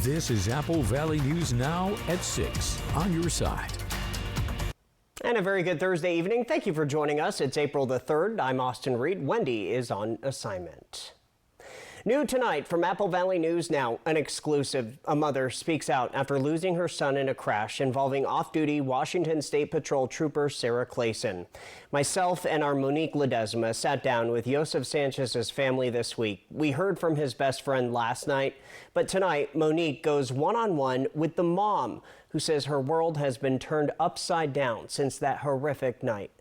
This is Apple Valley News Now at 6 on your side. And a very good Thursday evening. Thank you for joining us. It's April the 3rd. I'm Austin Reed. Wendy is on assignment. New tonight from Apple Valley News Now, an exclusive. A mother speaks out after losing her son in a crash involving off-duty Washington State Patrol Trooper Sarah Clayson. Myself and our Monique Ledesma sat down with Joseph Sanchez's family this week. We heard from his best friend last night, but tonight Monique goes one-on-one with the mom, who says her world has been turned upside down since that horrific night.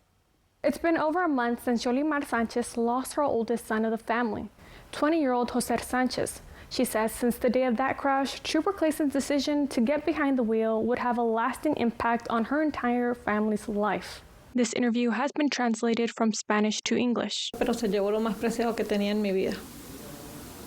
It's been over a month since Yolimar Sanchez lost her oldest son of the family, 20-year-old Jose Sanchez. She says since the day of that crash, Trooper Clayson's decision to get behind the wheel would have a lasting impact on her entire family's life. This interview has been translated from Spanish to English. Pero se llevó lo más preciado que tenía en mi vida.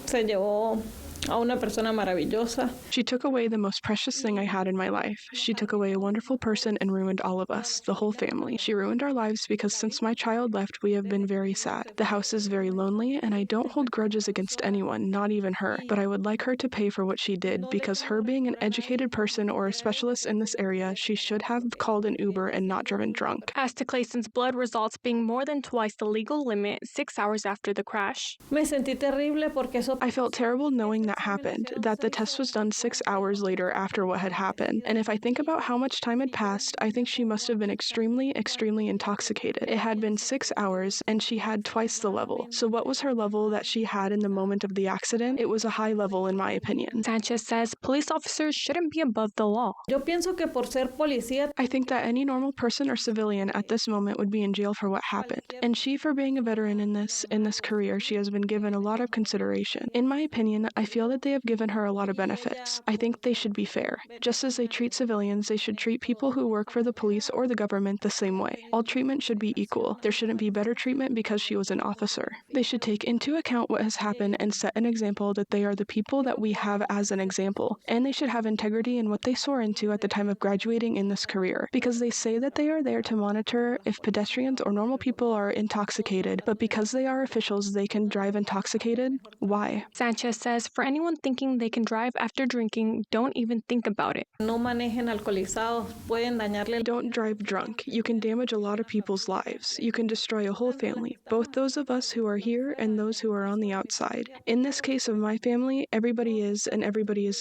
Se llevó a una persona maravillosa. She took away the most precious thing I had in my life. She took away a wonderful person and ruined all of us, the whole family. She ruined our lives because since my child left, we have been very sad. The house is very lonely, and I don't hold grudges against anyone, not even her. But I would like her to pay for what she did, because her being an educated person or a specialist in this area, she should have called an Uber and not driven drunk. As to Clayson's blood results being more than twice the legal limit 6 hours after the crash. Me sentí terrible porque eso. I felt terrible knowing that happened, that the test was done 6 hours later after what had happened. And if I think about how much time had passed, I think she must have been extremely intoxicated. It had been 6 hours, and she had twice the level. So what was her level that she had in the moment of the accident? It was a high level in my opinion. Sanchez says police officers shouldn't be above the law. Yo pienso que por ser policía. I think that any normal person or civilian at this moment would be in jail for what happened. And she, for being a veteran in this career, she has been given a lot of consideration. In my opinion, I feel that they have given her a lot of benefits. I think they should be fair. Just as they treat civilians, they should treat people who work for the police or the government the same way. All treatment should be equal. There shouldn't be better treatment because she was an officer. They should take into account what has happened and set an example that they are the people that we have as an example. And they should have integrity in what they soar into at the time of graduating in this career. Because they say that they are there to monitor if pedestrians or normal people are intoxicated, but because they are officials, they can drive intoxicated? Why? Sanchez says for anyone thinking they can drive after drinking, don't even think about it. No manejen alcoholizados, pueden dañarle. Don't drive drunk. You can damage a lot of people's lives. You can destroy a whole family, both those of us who are here and those who are on the outside. In this case of my family, everybody is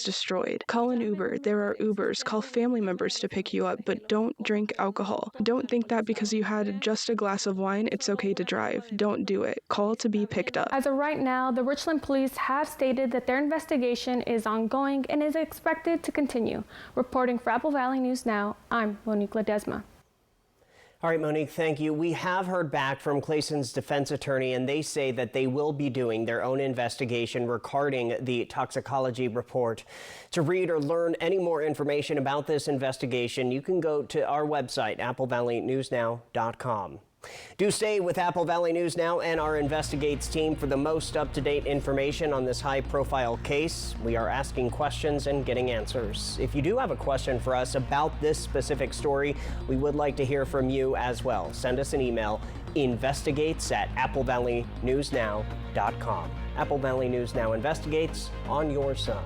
destroyed. Call an Uber. There are Ubers. Call family members to pick you up, but don't drink alcohol. Don't think that because you had just a glass of wine, it's okay to drive. Don't do it. Call to be picked up. As of right now, the Richland police have stated that their investigation is ongoing and is expected to continue. Reporting for Apple Valley News Now, I'm Monique Ledesma. All right, Monique, thank you. We have heard back from Clayson's defense attorney, and they say that they will be doing their own investigation regarding the toxicology report. To read or learn any more information about this investigation, you can go to our website, applevalleynewsnow.com. Do stay with Apple Valley News Now and our Investigates team for the most up-to-date information on this high-profile case. We are asking questions and getting answers. If you do have a question for us about this specific story, we would like to hear from you as well. Send us an email, investigates@applevalleynewsnow.com. Apple Valley News Now investigates on your side.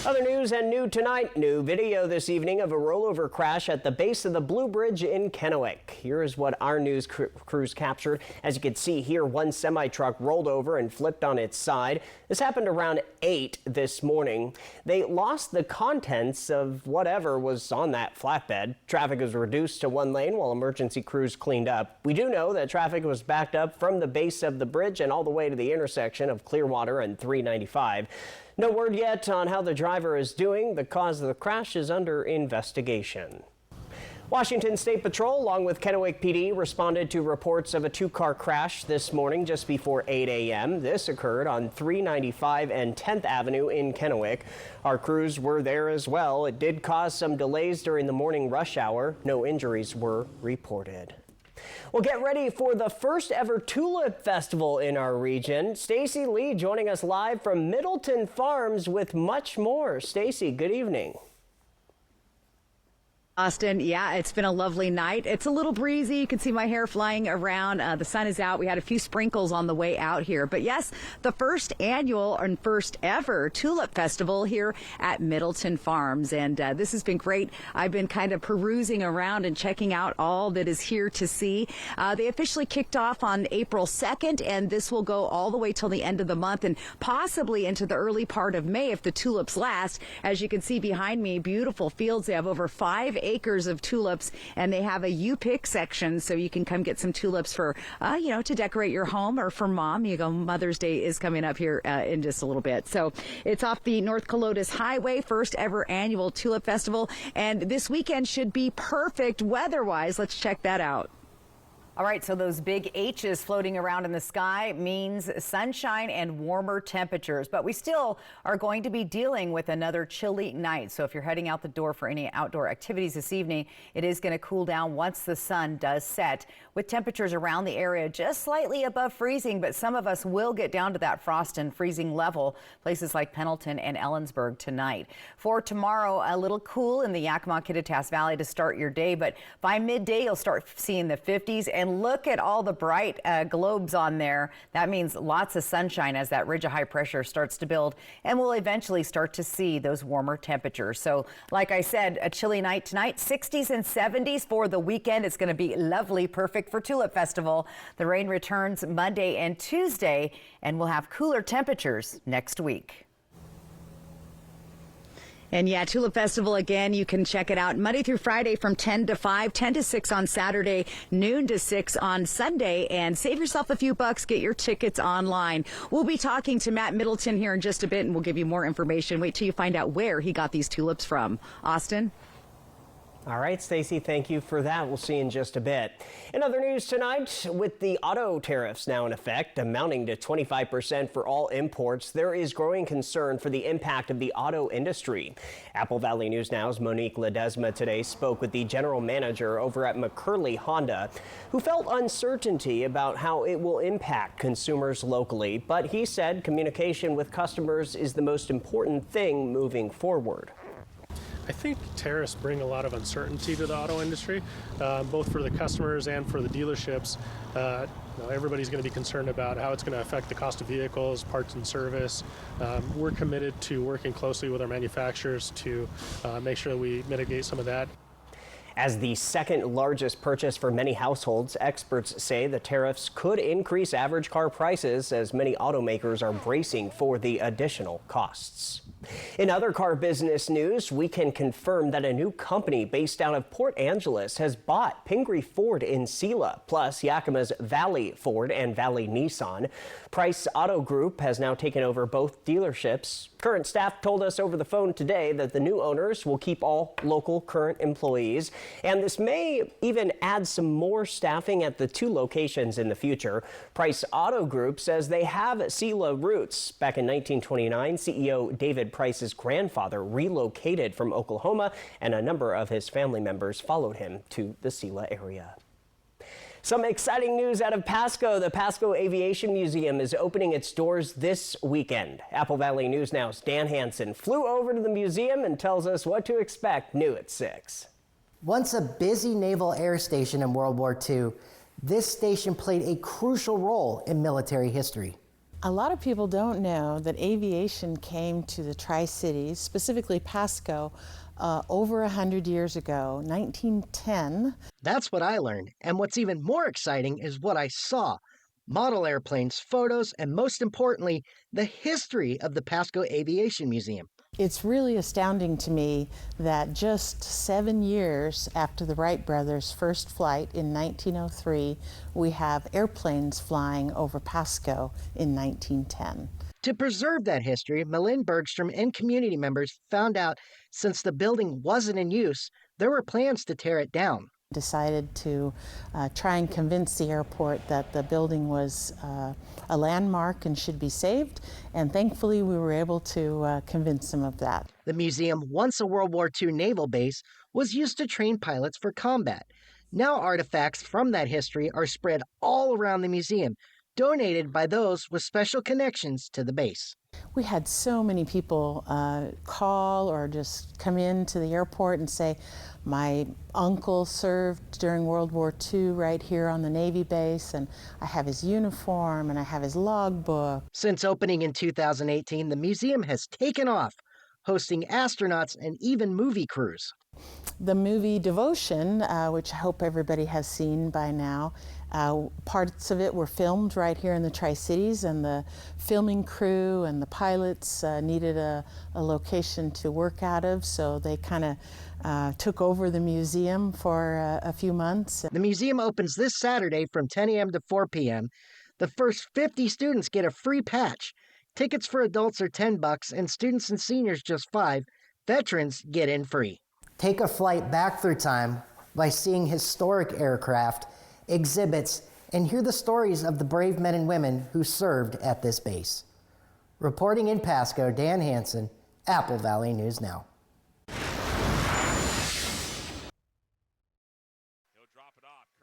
Other news and new tonight, new video this evening of a rollover crash at the base of the Blue Bridge in Kennewick. Here is what our news crews captured. As you can see here, one semi-truck rolled over and flipped on its side. This happened around 8 this morning. They lost the contents of whatever was on that flatbed. Traffic was reduced to one lane while emergency crews cleaned up. We do know that traffic was backed up from the base of the bridge and all the way to the intersection of Clearwater and 395. No word yet on how the driver is doing. The cause of the crash is under investigation. Washington State Patrol, along with Kennewick PD, responded to reports of a two-car crash this morning just before 8 a.m. This occurred on 395 and 10th Avenue in Kennewick. Our crews were there as well. It did cause some delays during the morning rush hour. No injuries were reported. Well, get ready for the first ever Tulip Festival in our region. Stacy Lee joining us live from Middleton Farms with much more. Stacy, good evening. Austin, yeah, it's been a lovely night. It's a little breezy. You can see my hair flying around. The sun is out. We had a few sprinkles on the way out here. But yes, the first annual and first ever Tulip Festival here at Middleton Farms. And this has been great. I've been kind of perusing around and checking out all that is here to see. They officially kicked off on April 2nd, and this will go all the way till the end of the month and possibly into the early part of May if the tulips last. As you can see behind me, beautiful fields. They have over 5 acres of tulips, and they have a you pick section, so you can come get some tulips for to decorate your home, or for mom. Mother's Day is coming up here in just a little bit. So it's off the North Colotus Highway, first ever annual Tulip Festival, and this weekend should be perfect weather-wise. Let's check that out. All right, so those big H's floating around in the sky means sunshine and warmer temperatures, but we still are going to be dealing with another chilly night. So if you're heading out the door for any outdoor activities this evening, it is going to cool down once the sun does set, with temperatures around the area just slightly above freezing, but some of us will get down to that frost and freezing level, places like Pendleton and Ellensburg tonight. For tomorrow, a little cool in the Yakima-Kittitas Valley to start your day, but by midday, you'll start seeing the 50s, and look at all the bright globes on there. That means lots of sunshine as that ridge of high pressure starts to build, and we'll eventually start to see those warmer temperatures. So like I said, a chilly night tonight, 60s and 70s for the weekend. It's going to be lovely, perfect for Tulip Festival. The rain returns Monday and Tuesday, and we'll have cooler temperatures next week. And yeah, Tulip Festival, again, you can check it out Monday through Friday from 10 to 5, 10 to 6 on Saturday, noon to 6 on Sunday, and save yourself a few bucks. Get your tickets online. We'll be talking to Matt Middleton here in just a bit, and we'll give you more information. Wait till you find out where he got these tulips from. Austin? All right, Stacy, thank you for that. We'll see you in just a bit. In other news tonight, with the auto tariffs now in effect, amounting to 25% for all imports, there is growing concern for the impact of the auto industry. Apple Valley News Now's Monique Ledesma today spoke with the general manager over at McCurley Honda, who felt uncertainty about how it will impact consumers locally, but he said communication with customers is the most important thing moving forward. I think tariffs bring a lot of uncertainty to the auto industry, both for the customers and for the dealerships. Everybody's going to be concerned about how it's going to affect the cost of vehicles, parts and service. We're committed to working closely with our manufacturers to make sure that we mitigate some of that. As the second largest purchase for many households, experts say the tariffs could increase average car prices as many automakers are bracing for the additional costs. In other car business news, we can confirm that a new company based out of Port Angeles has bought Pingree Ford in Selah, plus Yakima's Valley Ford and Valley Nissan. Price Auto Group has now taken over both dealerships. Current staff told us over the phone today that the new owners will keep all local current employees, and this may even add some more staffing at the 2 locations in the future. Price Auto Group says they have Selah roots. Back in 1929, CEO David Price's grandfather relocated from Oklahoma, and a number of his family members followed him to the Selah area. Some exciting news out of Pasco. The Pasco Aviation Museum is opening its doors this weekend. Apple Valley News Now's Dan Hansen flew over to the museum and tells us what to expect new at 6. Once a busy naval air station in World War II, this station played a crucial role in military history. A lot of people don't know that aviation came to the Tri-Cities, specifically Pasco, over 100 years ago, 1910. That's what I learned, and what's even more exciting is what I saw. Model airplanes, photos, and most importantly, the history of the Pasco Aviation Museum. It's really astounding to me that just 7 years after the Wright brothers' first flight in 1903, we have airplanes flying over Pasco in 1910. To preserve that history, Malin Bergstrom and community members found out since the building wasn't in use, there were plans to tear it down. Decided to try and convince the airport that the building was a landmark and should be saved, and thankfully we were able to convince them of that. The museum, once a World War II naval base, was used to train pilots for combat. Now artifacts from that history are spread all around the museum donated by those with special connections to the base. We had so many people call or just come into the airport and say, my uncle served during World War II right here on the Navy base, and I have his uniform and I have his logbook. Since opening in 2018, the museum has taken off, hosting astronauts and even movie crews. The movie Devotion, which I hope everybody has seen by now, parts of it were filmed right here in the Tri-Cities, and the filming crew and the pilots needed a location to work out of, so they kind of took over the museum for a few months. The museum opens this Saturday from 10 a.m. to 4 p.m. The first 50 students get a free patch. Tickets for adults are $10 and students and seniors just $5. Veterans get in free. Take a flight back through time by seeing historic aircraft, exhibits, and hear the stories of the brave men and women who served at this base. Reporting in Pasco, Dan Hansen, Apple Valley News Now.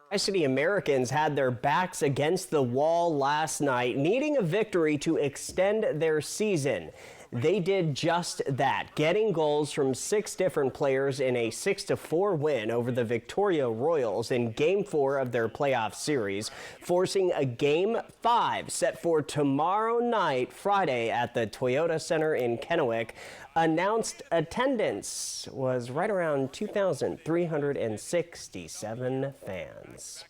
Tri-City Americans had their backs against the wall last night, needing a victory to extend their season. They did just that, getting goals from 6 different players in a 6-4 win over the Victoria Royals in Game 4 of their playoff series, forcing a Game 5 set for tomorrow night, Friday, at the Toyota Center in Kennewick. Announced attendance was right around 2,367 fans.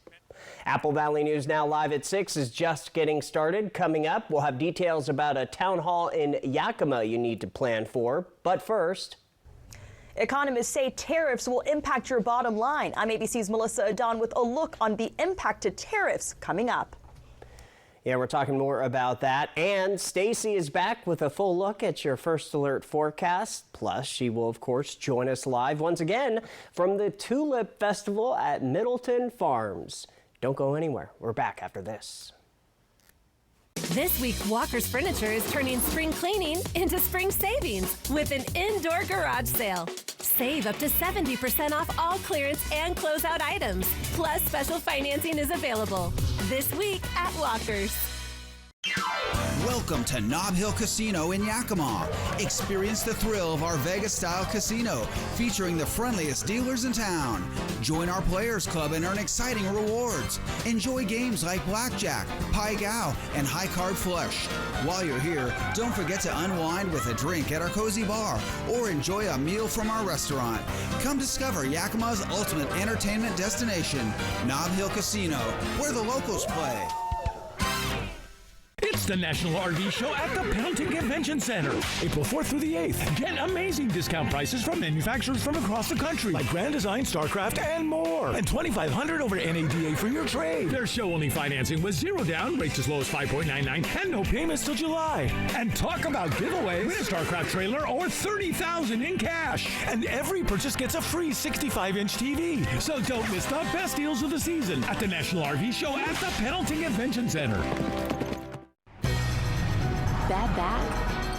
Apple Valley News Now live at 6 is just getting started. Coming up, we'll have details about a town hall in Yakima you need to plan for. But first, economists say tariffs will impact your bottom line. I'm ABC's Melissa Adon with a look on the impact to tariffs coming up. Yeah, we're talking more about that. And Stacy is back with a full look at your First Alert forecast. Plus, she will, of course, join us live once again from the Tulip Festival at Middleton Farms. Don't go anywhere. We're back after this. This week, Walker's Furniture is turning spring cleaning into spring savings with an indoor garage sale. Save up to 70% off all clearance and closeout items. Plus, special financing is available this week at Walker's. Welcome to Nob Hill Casino in Yakima. Experience the thrill of our Vegas-style casino featuring the friendliest dealers in town. Join our Players Club and earn exciting rewards. Enjoy games like Blackjack, Pai Gow, and High Card Flush. While you're here, don't forget to unwind with a drink at our cozy bar or enjoy a meal from our restaurant. Come discover Yakima's ultimate entertainment destination, Nob Hill Casino, where the locals play. It's the National RV Show at the Pendleton Convention Center, April 4th through the 8th. Get amazing discount prices from manufacturers from across the country, like Grand Design, StarCraft, and more. And $2,500 over NADA for your trade. Their show-only financing with 0 down, rates as low as 5.99, and no payments till July. And talk about giveaways. Win a StarCraft trailer or $30,000 in cash. And every purchase gets a free 65-inch TV. So don't miss the best deals of the season at the National RV Show at the Pendleton Convention Center. Bad back?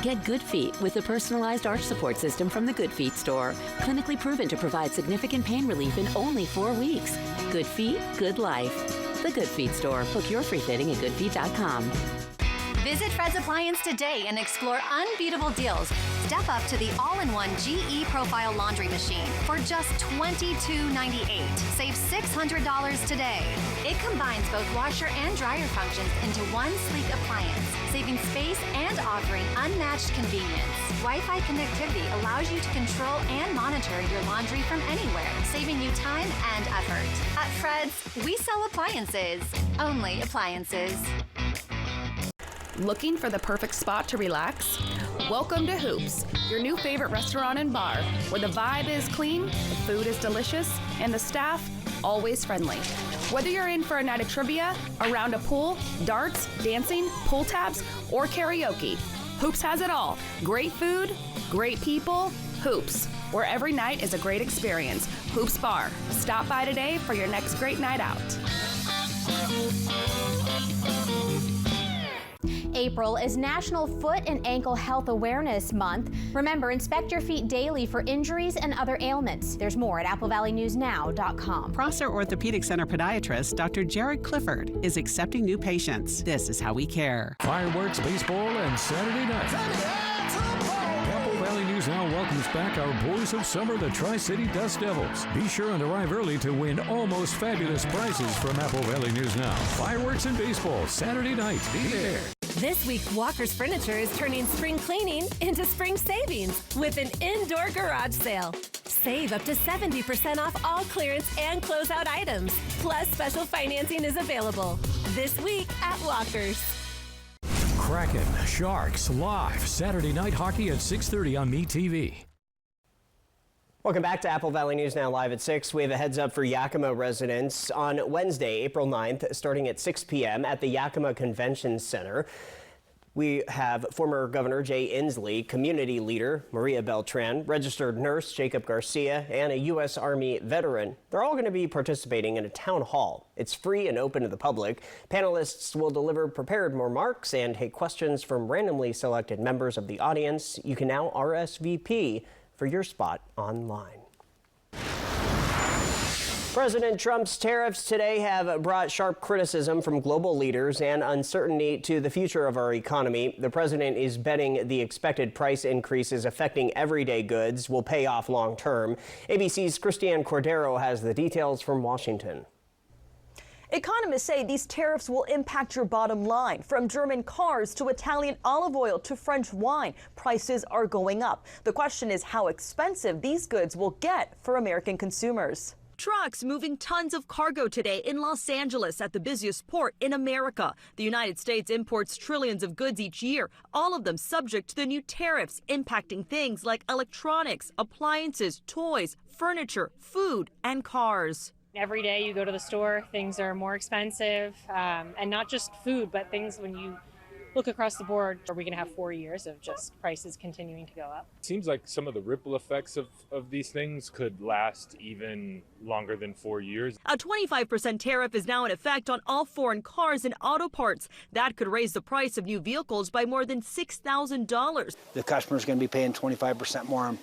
Get Good Feet with the personalized arch support system from the Good Feet store. Clinically proven to provide significant pain relief in only 4 weeks. Good Feet, good life. The Good Feet store. Book your free fitting at goodfeet.com. Visit Fred's Appliance today and explore unbeatable deals. Step up to the all-in-one GE Profile laundry machine for just $22.98. Save $600 today. It combines both washer and dryer functions into one sleek appliance, saving space and offering unmatched convenience. Wi-Fi connectivity allows you to control and monitor your laundry from anywhere, saving you time and effort. At Fred's, we sell appliances. Only appliances. Looking for the perfect spot to relax? Welcome to Hoops, your new favorite restaurant and bar, where the vibe is clean, the food is delicious, and the staff always friendly. Whether you're in for a night of trivia, a round of pool, darts, dancing, pull tabs, or karaoke, Hoops has it all. Great food, great people, Hoops, where every night is a great experience. Hoops Bar. Stop by today for your next great night out. April is National Foot and Ankle Health Awareness Month. Remember, inspect your feet daily for injuries and other ailments. There's more at AppleValleyNewsNow.com. Prosser Orthopedic Center podiatrist Dr. Jared Clifford is accepting new patients. This is how we care. Fireworks, baseball, and Saturday night. Apple Valley News Now welcomes back our boys of summer, the Tri-City Dust Devils. Be sure and arrive early to win almost fabulous prizes from Apple Valley News Now. Fireworks and baseball, Saturday night. Be there. This week, Walker's Furniture is turning spring cleaning into spring savings with an indoor garage sale. Save up to 70% off all clearance and closeout items. Plus, special financing is available this week at Walker's. Kraken, Sharks, live Saturday night hockey at 6:30 on MeTV. Welcome back to Apple Valley News Now live at 6. We have a heads up for Yakima residents on Wednesday, April 9th, starting at 6 p.m. at the Yakima Convention Center. We have former Governor Jay Inslee, community leader Maria Beltran, registered nurse Jacob Garcia, and a U.S. Army veteran. They're all going to be participating in a town hall. It's free and open to the public. Panelists will deliver prepared remarks and take questions from randomly selected members of the audience. You can now RSVP for your spot online. President Trump's tariffs today have brought sharp criticism from global leaders and uncertainty to the future of our economy. The president is betting the expected price increases affecting everyday goods will pay off long term. ABC's Christiane Cordero has the details from Washington. Economists say these tariffs will impact your bottom line. From German cars to Italian olive oil to French wine, prices are going up. The question is how expensive these goods will get for American consumers. Trucks moving tons of cargo today in Los Angeles at the busiest port in America. The United States imports trillions of goods each year, all of them subject to the new tariffs impacting things like electronics, appliances, toys, furniture, food, and cars. Every day you go to the store, things are more expensive, and not just food, but things when you look across the board. Are we going to have 4 years of just prices continuing to go up? Seems like some of the ripple effects of these things could last even longer than 4 years. A 25% tariff is now in effect on all foreign cars and auto parts. That could raise the price of new vehicles by more than $6,000. The customer's going to be paying 25% more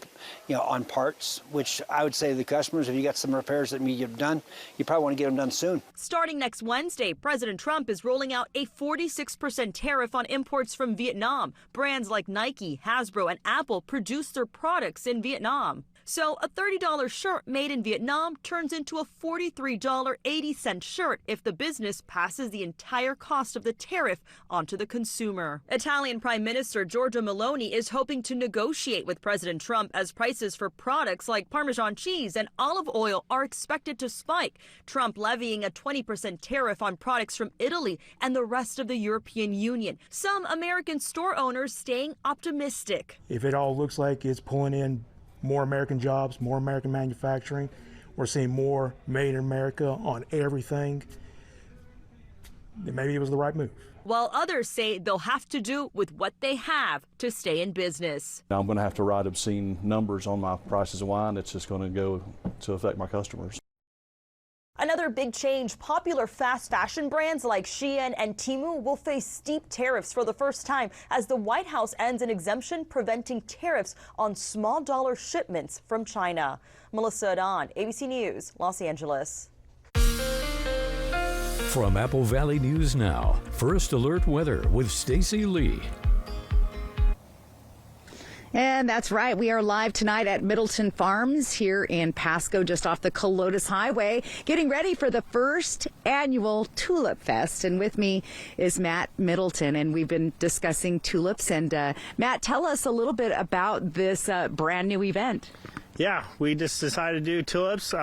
on parts, which I would say to the customers, if you got some repairs that need you done, you probably want to get them done soon. Starting next Wednesday, President Trump is rolling out a 46% tariff on imports from Vietnam. Brands like Nike, Hasbro, and Apple produce their products in Vietnam. So a $30 shirt made in Vietnam turns into a $43.80 shirt if the business passes the entire cost of the tariff onto the consumer. Italian Prime Minister Giorgia Meloni is hoping to negotiate with President Trump as prices for products like Parmesan cheese and olive oil are expected to spike. Trump levying a 20% tariff on products from Italy and the rest of the European Union. Some American store owners staying optimistic. If it all looks like it's pulling in more American jobs, more American manufacturing, we're seeing more made in America on everything, then maybe it was the right move. While others say they'll have to do with what they have to stay in business. I'm going to have to write obscene numbers on my prices of wine. It's just going to go to affect my customers. Another big change, popular fast fashion brands like Shein and Temu will face steep tariffs for the first time as the White House ends an exemption preventing tariffs on small dollar shipments from China. Melissa Adon, ABC News, Los Angeles. From Apple Valley News Now, First Alert Weather with Stacy Lee. And that's right. We are live tonight at Middleton Farms here in Pasco, just off the Colotus Highway, getting ready for the first annual Tulip Fest. And with me is Matt Middleton, and we've been discussing tulips. And Matt, tell us a little bit about this brand new event. Yeah, we just decided to do tulips.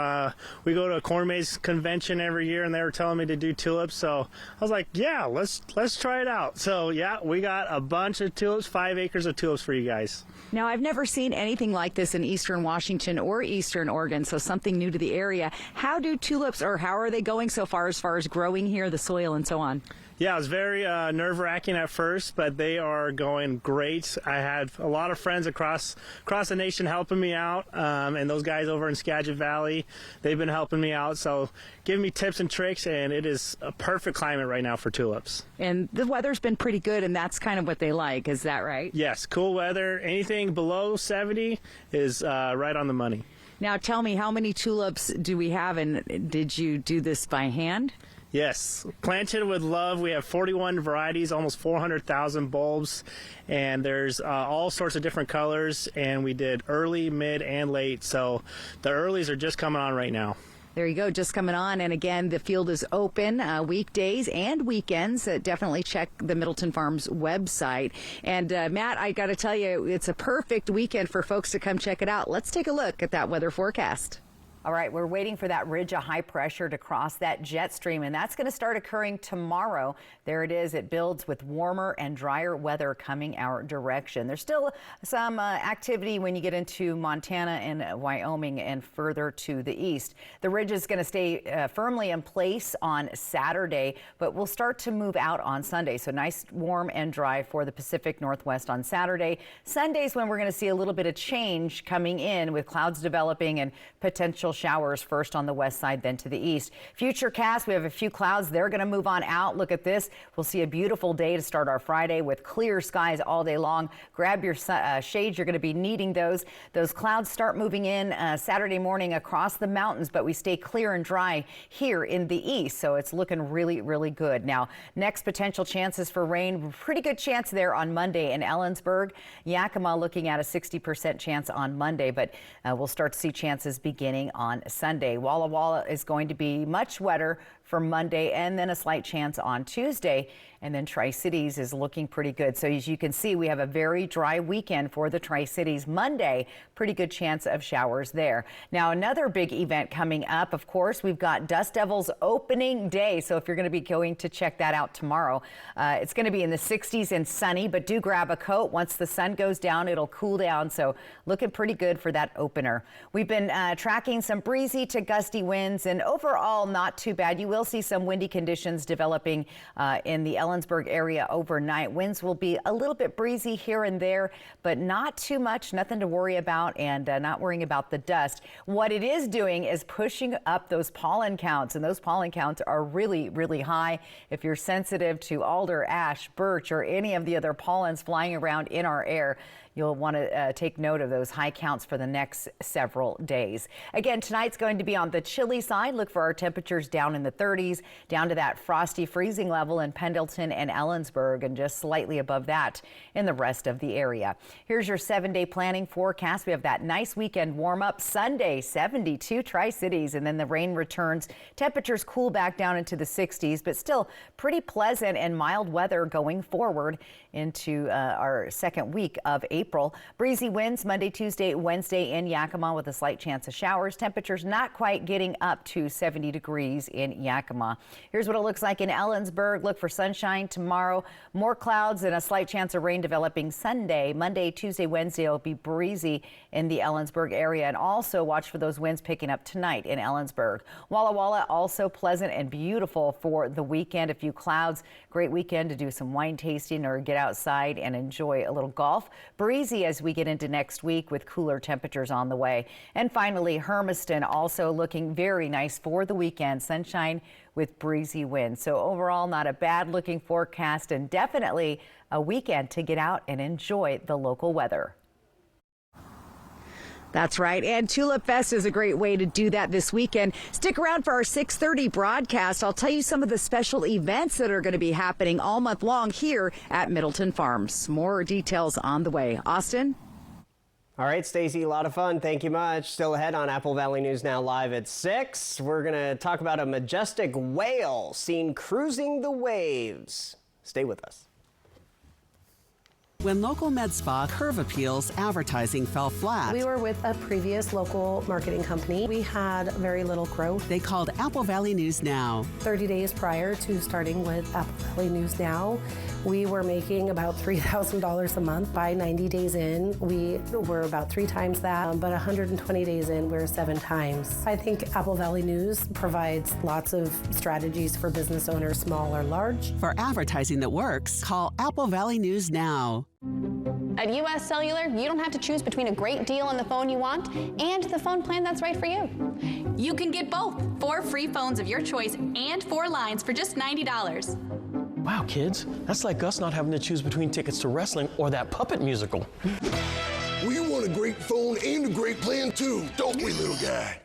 We go to a corn maze convention every year, and they were telling me to do tulips. So I was like, yeah, let's try it out. So yeah, we got a bunch of tulips, 5 acres of tulips for you guys. Now, I've never seen anything like this in Eastern Washington or Eastern Oregon, so something new to the area. How do tulips, or how are they going so far as growing here, the soil and so on? Yeah, it was very nerve-wracking at first, but they are going great. I had a lot of friends across the nation helping me out, and those guys over in Skagit Valley, they've been helping me out, so giving me tips and tricks, and it is a perfect climate right now for tulips. And the weather's been pretty good, and that's kind of what they like. Is that right? Yes, cool weather. Anything below 70 is right on the money. Now tell me, how many tulips do we have, and did you do this by hand? Yes, planted with love. We have 41 varieties, almost 400,000 bulbs, and there's all sorts of different colors, and we did early, mid, and late, so the earlies are just coming on right now. There you go, just coming on. And again, the field is open weekdays and weekends. Definitely check the Middleton Farms website. And Matt, I got to tell you, it's a perfect weekend for folks to come check it out. Let's take a look at that weather forecast. All right, we're waiting for that ridge of high pressure to cross that jet stream, and that's going to start occurring tomorrow. There it is. It builds with warmer and drier weather coming our direction. There's still some activity when you get into Montana and Wyoming and further to the east. The ridge is going to stay firmly in place on Saturday, but will start to move out on Sunday. So nice, warm and dry for the Pacific Northwest on Saturday. Sunday's when we're going to see a little bit of change coming in with clouds developing and potential showers first on the west side, then to the east. Futurecast, we have a few clouds. They're going to move on out. Look at this. We'll see a beautiful day to start our Friday with clear skies all day long. Grab your shades. You're going to be needing those. Those clouds start moving in Saturday morning across the mountains, but we stay clear and dry here in the east. So it's looking really, really good. Now, next potential chances for rain. Pretty good chance there on Monday in Ellensburg. Yakima looking at a 60% chance on Monday, but we'll start to see chances beginning on Sunday. Walla Walla is going to be much wetter for Monday, and then a slight chance on Tuesday. And then Tri-Cities is looking pretty good. So as you can see, we have a very dry weekend for the Tri-Cities. Monday, pretty good chance of showers there. Now, another big event coming up, of course, we've got Dust Devils opening day. So if you're going to be going to check that out tomorrow, it's going to be in the 60s and sunny, but do grab a coat. Once the sun goes down, it'll cool down. So looking pretty good for that opener. We've been tracking some breezy to gusty winds, and overall not too bad. You will see some windy conditions developing in the Ellensburg area overnight. Winds will be a little bit breezy here and there, but not too much, nothing to worry about, and not worrying about the dust. What it is doing is pushing up those pollen counts, and those pollen counts are really, really high. If you're sensitive to alder, ash, birch, or any of the other pollens flying around in our air, you'll want to take note of those high counts for the next several days. Again, tonight's going to be on the chilly side. Look for our temperatures down in the 30s, down to that frosty freezing level in Pendleton and Ellensburg, and just slightly above that in the rest of the area. Here's your 7-day planning forecast. We have that nice weekend warm up. Sunday, 72 Tri-Cities, and then the rain returns. Temperatures cool back down into the 60s, but still pretty pleasant and mild weather going forward into our second week of April. Breezy winds Monday, Tuesday, Wednesday in Yakima with a slight chance of showers. Temperatures not quite getting up to 70 degrees in Yakima. Here's what it looks like in Ellensburg. Look for sunshine tomorrow. More clouds and a slight chance of rain developing Sunday. Monday, Tuesday, Wednesday will be breezy in the Ellensburg area, and also watch for those winds picking up tonight in Ellensburg. Walla Walla also pleasant and beautiful for the weekend. A few clouds. Great weekend to do some wine tasting or get outside and enjoy a little golf. Breezy as we get into next week with cooler temperatures on the way. And finally, Hermiston also looking very nice for the weekend. Sunshine with breezy winds. So overall, not a bad looking forecast, and definitely a weekend to get out and enjoy the local weather. That's right. And Tulip Fest is a great way to do that this weekend. Stick around for our 6:30 broadcast. I'll tell you some of the special events that are going to be happening all month long here at Middleton Farms. More details on the way. Austin? All right, Stacey, a lot of fun. Thank you much. Still ahead on Apple Valley News Now live at 6. We're going to talk about a majestic whale seen cruising the waves. Stay with us. When local med spa Curve Appeals advertising fell flat, we were with a previous local marketing company. We had very little growth. They called Apple Valley News Now. 30 days prior to starting with Apple Valley News Now, We were making about $3,000 a month. By 90 days in, we were about 3 times that, but 120 days in, we're 7 times. I think Apple Valley News provides lots of strategies for business owners, small or large. For advertising that works, call Apple Valley News now. At US Cellular, you don't have to choose between a great deal on the phone you want and the phone plan that's right for you. You can get both. 4 free phones of your choice and 4 lines for just $90. Wow, kids, that's like us not having to choose between tickets to wrestling or that puppet musical. We want a great phone and a great plan too, don't we, little guy?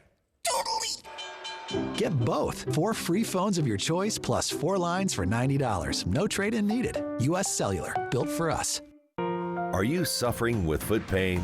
Get both. 4 free phones of your choice plus 4 lines for $90. No trade-in needed. US Cellular, built for us. Are you suffering with foot pain?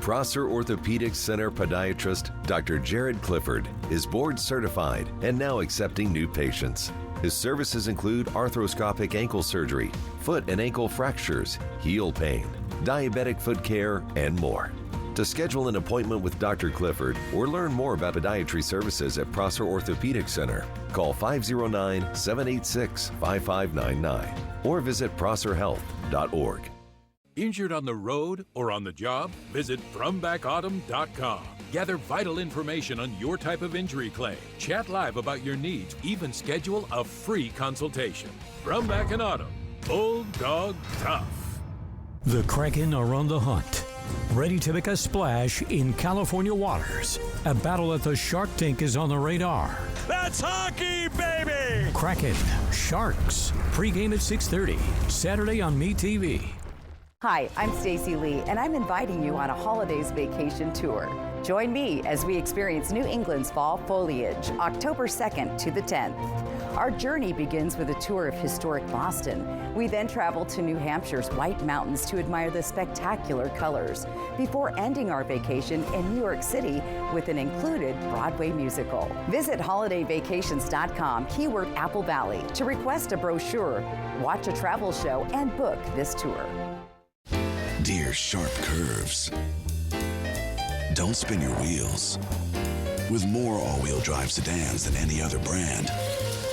Prosser Orthopedic Center podiatrist Dr. Jared Clifford is board certified and now accepting new patients. His services include arthroscopic ankle surgery, foot and ankle fractures, heel pain, diabetic foot care, and more. To schedule an appointment with Dr. Clifford or learn more about podiatry services at Prosser Orthopedic Center, call 509-786-5599 or visit prosserhealth.org. Injured on the road or on the job? Visit FromBackAutumn.com. Gather vital information on your type of injury claim. Chat live about your needs. Even schedule a free consultation. From Back in Autumn. Bulldog tough. The Kraken are on the hunt, ready to make a splash in California waters. A battle at the Shark Tank is on the radar. That's hockey, baby! Kraken, Sharks, pregame at 6:30, Saturday on MeTV. Hi, I'm Stacy Lee, and I'm inviting you on a holidays vacation tour. Join me as we experience New England's fall foliage, October 2nd to the 10th. Our journey begins with a tour of historic Boston. We then travel to New Hampshire's White Mountains to admire the spectacular colors, before ending our vacation in New York City with an included Broadway musical. Visit holidayvacations.com, keyword Apple Valley, to request a brochure, watch a travel show, and book this tour. Dear sharp curves, don't spin your wheels. With more all-wheel drive sedans than any other brand,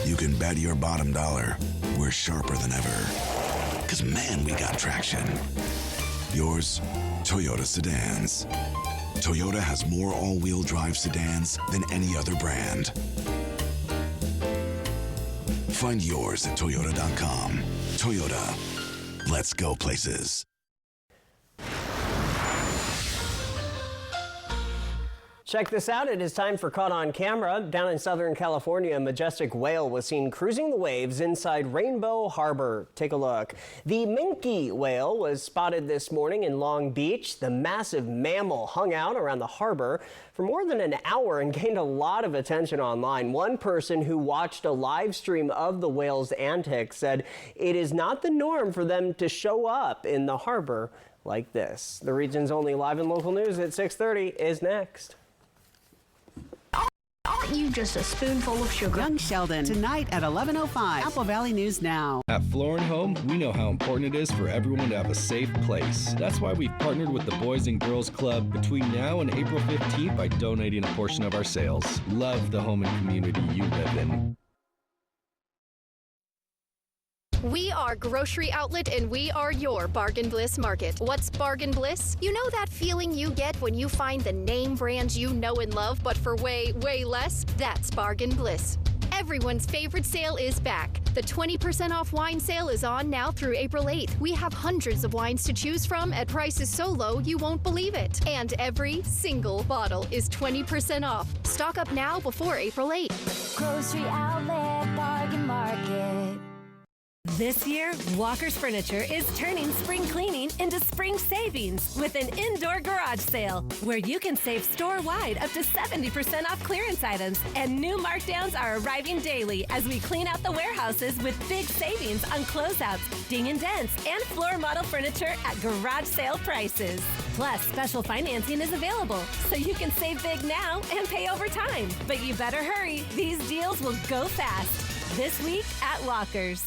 you can bet your bottom dollar we're sharper than ever. 'Cause man, we got traction. Yours, Toyota Sedans. Toyota has more all-wheel drive sedans than any other brand. Find yours at Toyota.com. Toyota, let's go places. Check this out. It is time for Caught on Camera. Down in Southern California, a majestic whale was seen cruising the waves inside Rainbow Harbor. Take a look. The minke whale was spotted this morning in Long Beach. The massive mammal hung out around the harbor for more than an hour and gained a lot of attention online. One person who watched a live stream of the whale's antics said it is not the norm for them to show up in the harbor like this. The region's only live and local news at 6:30 is next. Aren't you just a spoonful of sugar? Young Sheldon, tonight at 11:05, Apple Valley News Now. At Floor & Home, we know how important it is for everyone to have a safe place. That's why we've partnered with the Boys and Girls Club between now and April 15th by donating a portion of our sales. Love the home and community you live in. We are Grocery Outlet and we are your Bargain Bliss Market. What's Bargain Bliss? You know that feeling you get when you find the name brands you know and love, but for way, way less? That's Bargain Bliss. Everyone's favorite sale is back. The 20% off wine sale is on now through April 8th. We have hundreds of wines to choose from at prices so low you won't believe it. And every single bottle is 20% off. Stock up now before April 8th. Grocery Outlet Bargain Market. This year, Walker's Furniture is turning spring cleaning into spring savings with an indoor garage sale where you can save store-wide up to 70% off clearance items. And new markdowns are arriving daily as we clean out the warehouses with big savings on closeouts, ding and dents, and floor model furniture at garage sale prices. Plus, special financing is available, so you can save big now and pay over time. But you better hurry. These deals will go fast. This week at Walker's.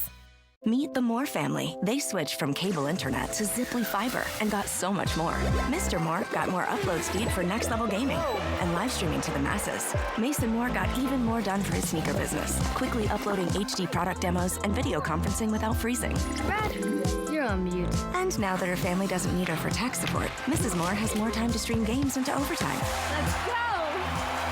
Meet the Moore family. They switched from cable internet to Ziply Fiber and got so much more. Mr. Moore got more upload speed for next level gaming and live streaming to the masses. Mason Moore got even more done for his sneaker business, quickly uploading HD product demos and video conferencing without freezing. Brad, you're on mute. And now that her family doesn't need her for tech support, Mrs. Moore has more time to stream games into overtime. Let's go!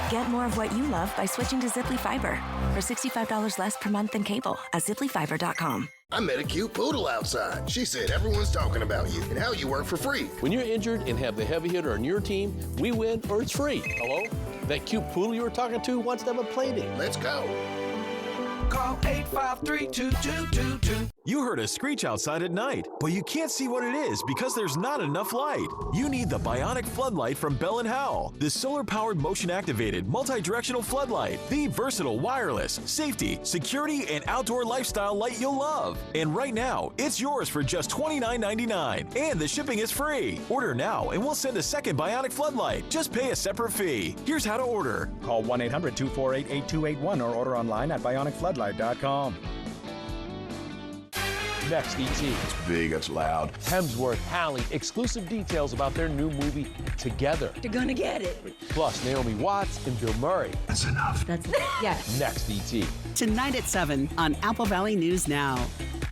Get more of what you love by switching to Ziply Fiber for $65 less per month than cable at ziplyfiber.com. I met a cute poodle outside. She said everyone's talking about you and how you work for free. When you're injured and have the heavy hitter on your team, we win or it's free. Hello? That cute poodle you were talking to wants to have a play date. Let's go. Call 853-2222. You heard a screech outside at night, but you can't see what it is because there's not enough light. You need the Bionic Floodlight from Bell & Howell, the solar-powered, motion-activated, multi-directional floodlight, the versatile wireless, safety, security, and outdoor lifestyle light you'll love. And right now, it's yours for just $29.99, and the shipping is free. Order now, and we'll send a second Bionic Floodlight. Just pay a separate fee. Here's how to order. Call 1-800-248-8281 or order online at bionicfloodlight.com. Next, E.T. It's big, it's loud. Hemsworth, Halle, exclusive details about their new movie, Together. You're gonna get it. Plus, Naomi Watts and Bill Murray. That's enough. That's it. Yes. Next, E.T. Tonight at 7 on Apple Valley News Now.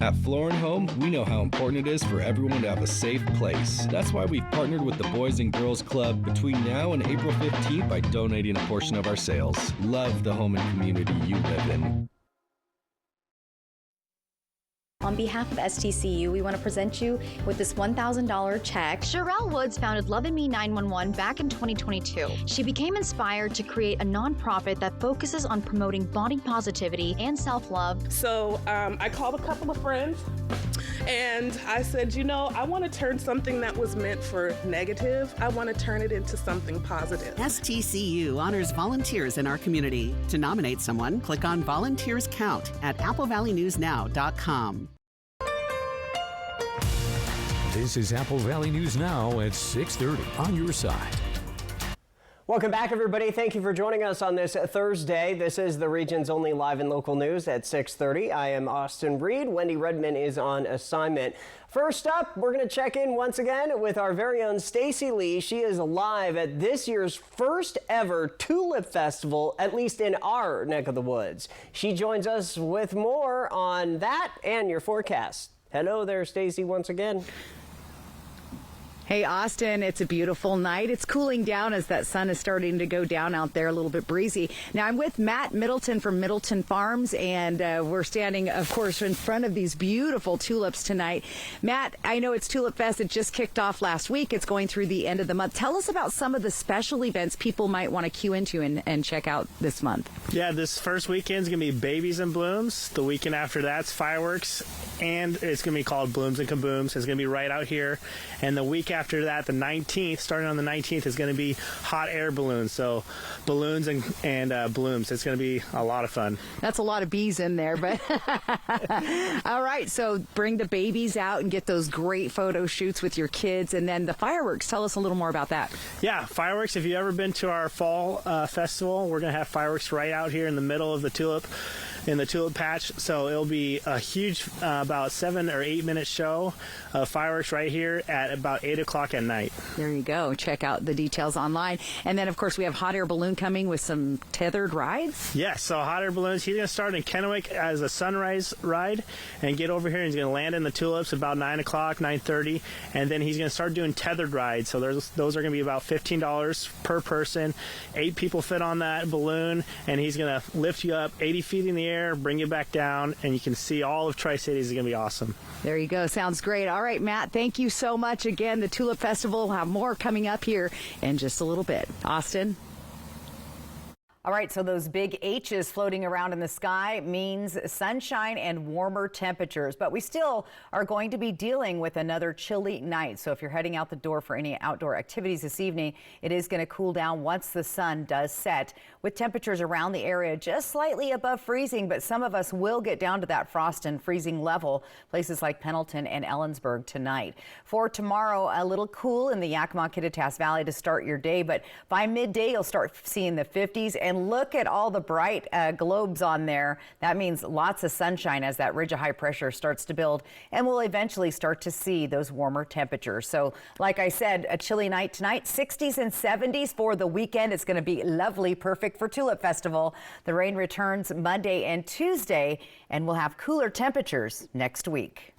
At Floor & Home, we know how important it is for everyone to have a safe place. That's why we've partnered with the Boys and Girls Club between now and April 15th by donating a portion of our sales. Love the home and community you live in. On behalf of STCU, we want to present you with this $1,000 check. Sherelle Woods founded Love and Me 911 back in 2022. She became inspired to create a nonprofit that focuses on promoting body positivity and self-love. So I called a couple of friends and I said, you know, I want to turn something that was meant for negative, I want to turn it into something positive. STCU honors volunteers in our community. To nominate someone, click on Volunteers Count at applevalleyNewsNow.com. This is Apple Valley News Now at 6:30 on your side. Welcome back, everybody. Thank you for joining us on this Thursday. This is the region's only live and local news at 6:30. I am Austin Reed. Wendy Redman is on assignment. First up, we're going to check in once again with our very own Stacy Lee. She is live at this year's first ever Tulip Festival, at least in our neck of the woods. She joins us with more on that and your forecast. Hello there, Stacy, once again. Hey, Austin, it's a beautiful night. It's cooling down as that sun is starting to go down out there, a little bit breezy. Now, I'm with Matt Middleton from Middleton Farms, and we're standing, of course, in front of these beautiful tulips tonight. Matt, I know it's Tulip Fest. It just kicked off last week. It's going through the end of the month. Tell us about some of the special events people might want to queue into and check out this month. Yeah, this first weekend's going to be Babies and Blooms. The weekend after that's fireworks, and it's going to be called Blooms and Kabooms. It's going to be right out here. And the week after that, the 19th, starting on the 19th, is going to be hot air balloons. So balloons and blooms. It's going to be a lot of fun. That's a lot of bees in there, but all right. So bring the babies out and get those great photo shoots with your kids. And then the fireworks. Tell us a little more about that. Yeah, fireworks. If you've ever been to our fall festival, we're going to have fireworks right out here in the middle of the tulip. In the tulip patch, so it'll be a huge about 7 or 8 minute show of fireworks right here at about 8 o'clock at night. There you go. Check out the details online. And then, of course, we have hot air balloon coming with some tethered rides. Yes, so hot air balloons. He's going to start in Kennewick as a sunrise ride and get over here, and he's going to land in the tulips about 9 o'clock, 9:30, and then he's going to start doing tethered rides. So those are going to be about $15 per person. 8 people fit on that balloon, and he's going to lift you up 80 feet in the air, bring you back down, and you can see all of Tri-Cities. Is going to be awesome. There you go. Sounds great. All right, Matt, thank you so much. Again, the Tulip Festival will have more coming up here in just a little bit. Austin? All right, so those big H's floating around in the sky means sunshine and warmer temperatures, but we still are going to be dealing with another chilly night. So if you're heading out the door for any outdoor activities this evening, it is going to cool down once the sun does set, with temperatures around the area just slightly above freezing, but some of us will get down to that frost and freezing level, places like Pendleton and Ellensburg tonight. For tomorrow, a little cool in the Yakima-Kittitas Valley to start your day, but by midday, you'll start seeing the 50s and And look at all the bright globes on there. That means lots of sunshine as that ridge of high pressure starts to build, and we'll eventually start to see those warmer temperatures. So like I said, a chilly night tonight, 60s and 70s for the weekend. It's going to be lovely, perfect for Tulip Festival. The rain returns Monday and Tuesday, and we'll have cooler temperatures next week.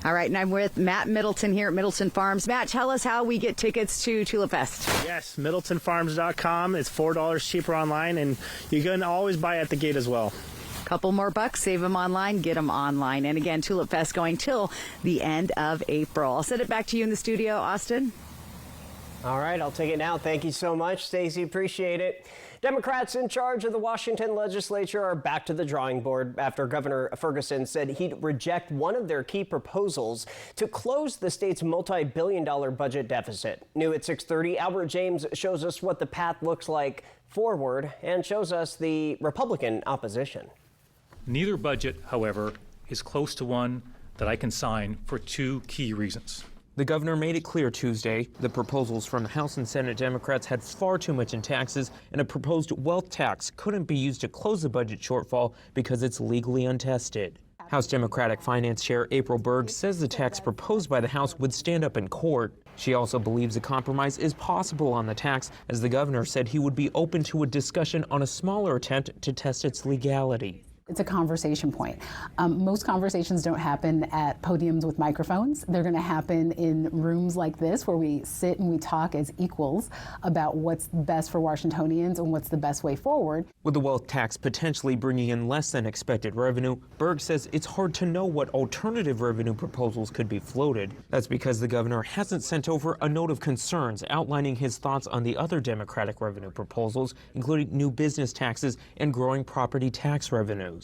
All right, and I'm with Matt Middleton here at Middleton Farms. Matt, tell us how we get tickets to Tulip Fest. Yes, MiddletonFarms.com. It's $4 cheaper online, and you can always buy at the gate as well. Couple more bucks, save them online, get them online. And again, Tulip Fest going till the end of April. I'll send it back to you in the studio, Austin. All right, I'll take it now. Thank you so much, Stacey. Appreciate it. Democrats in charge of the Washington legislature are back to the drawing board after Governor Ferguson said he'd reject one of their key proposals to close the state's multi-billion-dollar budget deficit. New at 6:30, Albert James shows us what the path looks like forward and shows us the Republican opposition. Neither budget, however, is close to one that I can sign for two key reasons. The governor made it clear Tuesday the proposals from the House and Senate Democrats had far too much in taxes, and a proposed wealth tax couldn't be used to close the budget shortfall because it's legally untested. House Democratic Finance Chair April Berg says the tax proposed by the House would stand up in court. She also believes a compromise is possible on the tax, as the governor said he would be open to a discussion on a smaller attempt to test its legality. It's a conversation point. Most conversations don't happen at podiums with microphones. They're going to happen in rooms like this where we sit and we talk as equals about what's best for Washingtonians and what's the best way forward. With the wealth tax potentially bringing in less than expected revenue, Berg says it's hard to know what alternative revenue proposals could be floated. That's because the governor hasn't sent over a note of concerns outlining his thoughts on the other Democratic revenue proposals, including new business taxes and growing property tax revenues.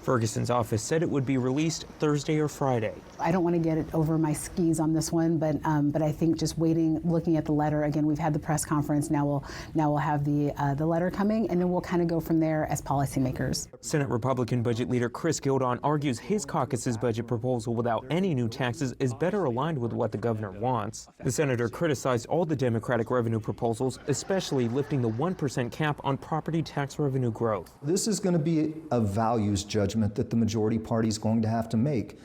Ferguson's office said it would be released Thursday or Friday. I don't want to get it over my skis on this one, but I think just waiting, looking at the letter again. We've had the press conference. Now we'll have the letter coming, and then we'll kind of go from there as policymakers. Senate Republican Budget Leader Chris Gildon argues his caucus's budget proposal without any new taxes is better aligned with what the governor wants. The senator criticized all the Democratic revenue proposals, especially lifting the 1% cap on property tax revenue growth. This is going to be a values judgment that the majority party is going to have to make.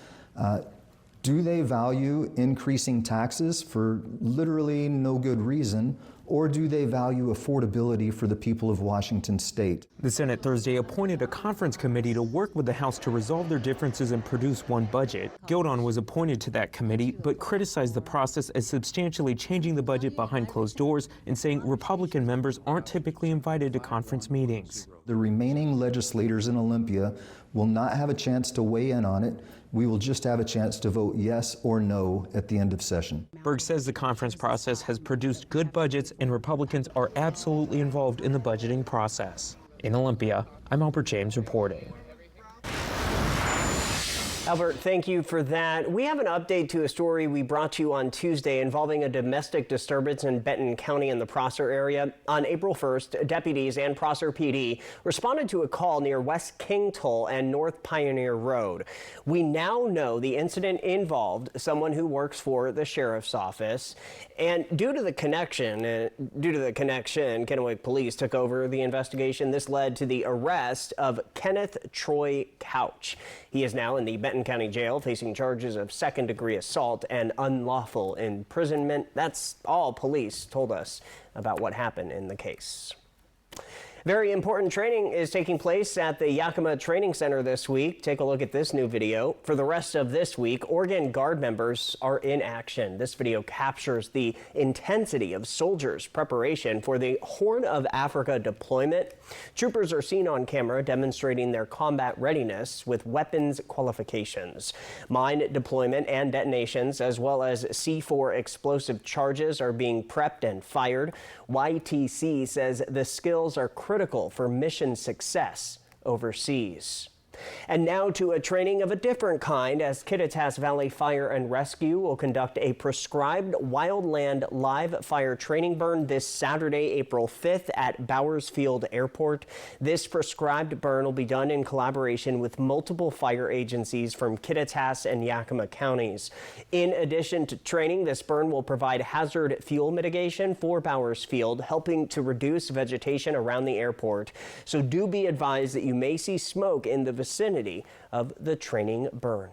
Do they value increasing taxes for literally no good reason, or do they value affordability for the people of Washington state? The Senate Thursday appointed a conference committee to work with the House to resolve their differences and produce one budget. Gildon was appointed to that committee, but criticized the process as substantially changing the budget behind closed doors and saying Republican members aren't typically invited to conference meetings. The remaining legislators in Olympia will not have a chance to weigh in on it. We will just have a chance to vote yes or no at the end of session. Berg says the conference process has produced good budgets and Republicans are absolutely involved in the budgeting process. In Olympia, I'm Albert James reporting. Albert, thank you for that. We have an update to a story we brought to you on Tuesday involving a domestic disturbance in Benton County in the Prosser area. On April 1st, deputies and Prosser PD responded to a call near West Kingtoll and North Pioneer Road. We now know the incident involved someone who works for the sheriff's office. And due to the connection, Kennewick Police took over the investigation. This led to the arrest of Kenneth Troy Couch. He is now in the Benton County Jail facing charges of second-degree assault and unlawful imprisonment. That's all police told us about what happened in the case. Very important training is taking place at the Yakima Training Center this week. Take a look at this new video. For the rest of this week, Oregon Guard members are in action. This video captures the intensity of soldiers' preparation for the Horn of Africa deployment. Troopers are seen on camera demonstrating their combat readiness with weapons qualifications. Mine deployment and detonations, as well as C4 explosive charges, are being prepped and fired. YTC says the skills are critical for mission success overseas. And now to a training of a different kind, as Kittitas Valley Fire and Rescue will conduct a prescribed wildland live fire training burn this Saturday, April 5th at Bowers Field Airport. This prescribed burn will be done in collaboration with multiple fire agencies from Kittitas and Yakima counties. In addition to training, this burn will provide hazard fuel mitigation for Bowers Field, helping to reduce vegetation around the airport. So do be advised that you may see smoke in the vicinity of the training burn.